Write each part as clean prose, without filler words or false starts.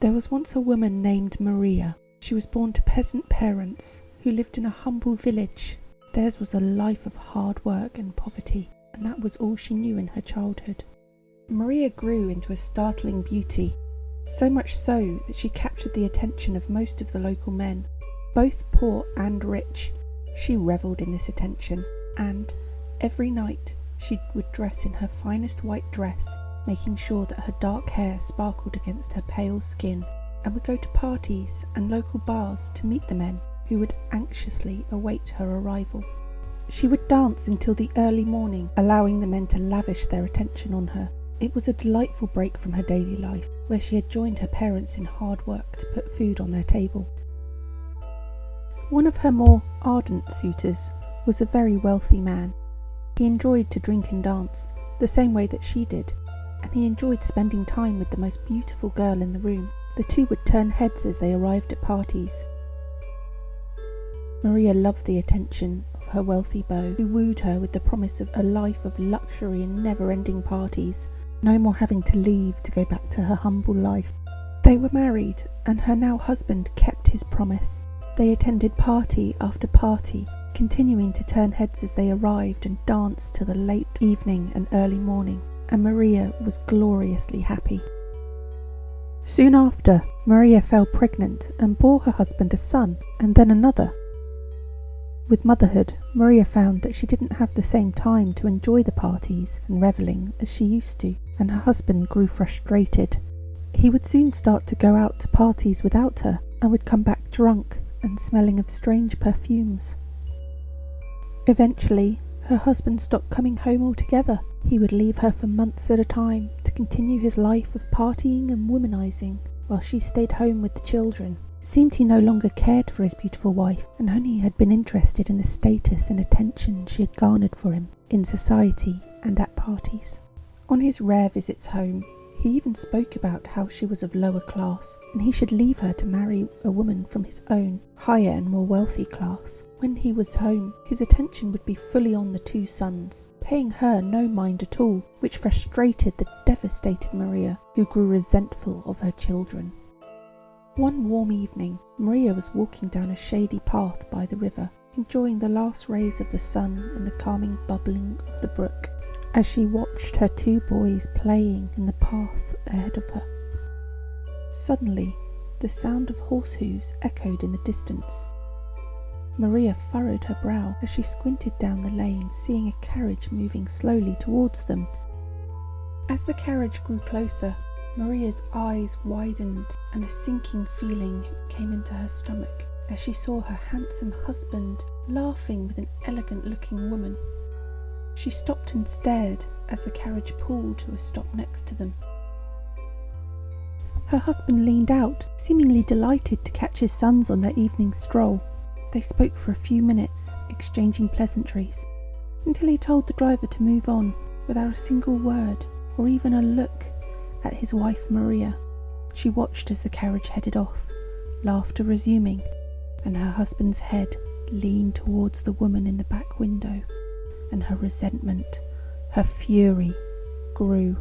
There was once a woman named Maria. She was born to peasant parents who lived in a humble village. Theirs was a life of hard work and poverty, and that was all she knew in her childhood. Maria grew into a startling beauty, so much so that she captured the attention of most of the local men. Both poor and rich, she revelled in this attention, and every night she would dress in her finest white dress, making sure that her dark hair sparkled against her pale skin, and would go to parties and local bars to meet the men who would anxiously await her arrival. She would dance until the early morning, allowing the men to lavish their attention on her. It was a delightful break from her daily life, where she had joined her parents in hard work to put food on their table. One of her more ardent suitors was a very wealthy man. He enjoyed to drink and dance, the same way that she did, and he enjoyed spending time with the most beautiful girl in the room. The two would turn heads as they arrived at parties. Maria loved the attention of her wealthy beau, who wooed her with the promise of a life of luxury and never-ending parties, no more having to leave to go back to her humble life. They were married, and her now husband kept his promise. They attended party after party, continuing to turn heads as they arrived and danced till the late evening and early morning, and Maria was gloriously happy. Soon after, Maria fell pregnant and bore her husband a son, and then another. With motherhood, Maria found that she didn't have the same time to enjoy the parties and revelling as she used to, and her husband grew frustrated. He would soon start to go out to parties without her, and would come back drunk and smelling of strange perfumes. Eventually, her husband stopped coming home altogether. He would leave her for months at a time to continue his life of partying and womanizing, while she stayed home with the children. It seemed he no longer cared for his beautiful wife, and only had been interested in the status and attention she had garnered for him in society and at parties. On his rare visits home, he even spoke about how she was of lower class, and he should leave her to marry a woman from his own, higher and more wealthy class. When he was home, his attention would be fully on the two sons, paying her no mind at all, which frustrated the devastated Maria, who grew resentful of her children. One warm evening, Maria was walking down a shady path by the river, enjoying the last rays of the sun and the calming bubbling of the brook, as she watched her two boys playing in the path ahead of her. Suddenly, the sound of horse hooves echoed in the distance. Maria furrowed her brow as she squinted down the lane, seeing a carriage moving slowly towards them. As the carriage grew closer, Maria's eyes widened and a sinking feeling came into her stomach as she saw her handsome husband laughing with an elegant-looking woman. She stopped and stared as the carriage pulled to a stop next to them. Her husband leaned out, seemingly delighted to catch his sons on their evening stroll. They spoke for a few minutes, exchanging pleasantries, until he told the driver to move on without a single word or even a look at his wife Maria. She watched as the carriage headed off, laughter resuming, and her husband's head leaned towards the woman in the back window, and her resentment, her fury, grew.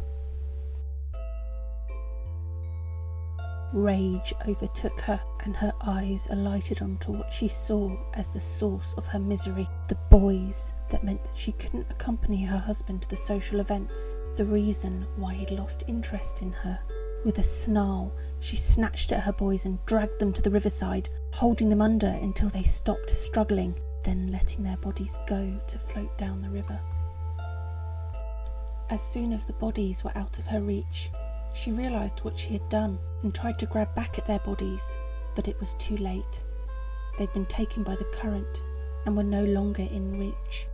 Rage overtook her, and her eyes alighted onto what she saw as the source of her misery. The boys that meant that she couldn't accompany her husband to the social events, the reason why he'd lost interest in her. With a snarl, she snatched at her boys and dragged them to the riverside, holding them under until they stopped struggling, then letting their bodies go to float down the river. As soon as the bodies were out of her reach, she realised what she had done and tried to grab back at their bodies, but it was too late. They'd been taken by the current and were no longer in reach.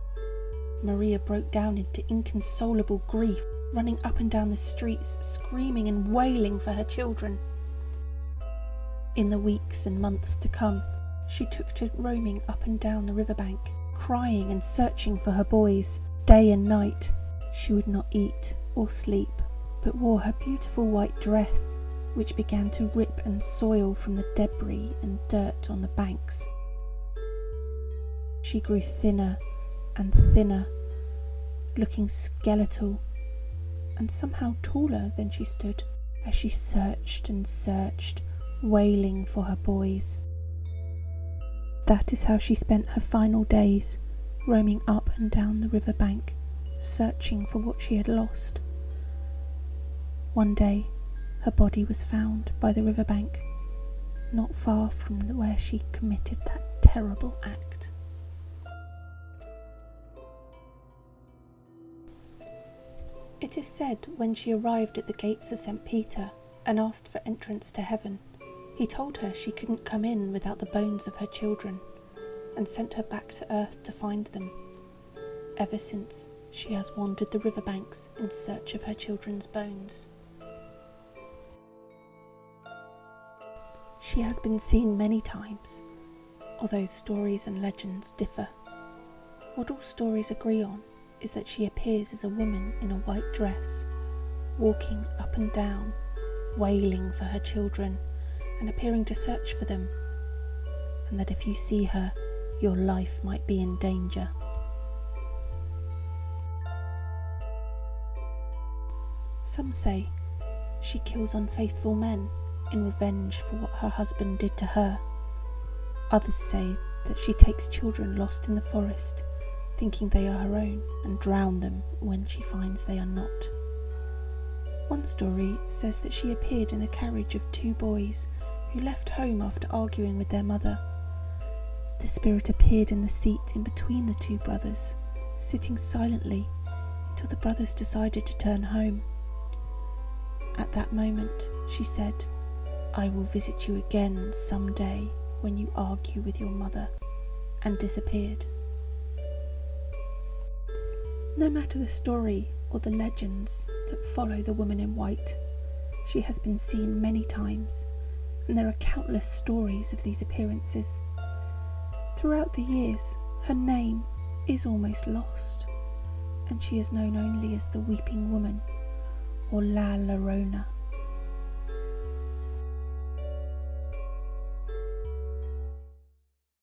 Maria broke down into inconsolable grief, running up and down the streets, screaming and wailing for her children. In the weeks and months to come, she took to roaming up and down the riverbank, crying and searching for her boys. Day and night, she would not eat or sleep, but wore her beautiful white dress, which began to rip and soil from the debris and dirt on the banks. She grew thinner and thinner, looking skeletal and somehow taller than she stood, as she searched and searched, wailing for her boys. That is how she spent her final days, roaming up and down the riverbank, searching for what she had lost. One day, her body was found by the riverbank, not far from where she committed that terrible act. It is said when she arrived at the gates of St. Peter and asked for entrance to heaven, he told her she couldn't come in without the bones of her children, and sent her back to earth to find them. Ever since, she has wandered the riverbanks in search of her children's bones. She has been seen many times, although stories and legends differ. What all stories agree on is that she appears as a woman in a white dress, walking up and down, wailing for her children and appearing to search for them, and that if you see her, your life might be in danger. Some say she kills unfaithful men in revenge for what her husband did to her. Others say that she takes children lost in the forest, thinking they are her own, and drown them when she finds they are not. One story says that she appeared in the carriage of 2 boys who left home after arguing with their mother. The spirit appeared in the seat in between the 2 brothers, sitting silently until the brothers decided to turn home. At that moment, she said, "I will visit you again some day when you argue with your mother," and disappeared. No matter the story or the legends that follow the woman in white, she has been seen many times, and there are countless stories of these appearances. Throughout the years, her name is almost lost, and she is known only as the Weeping Woman or La Llorona.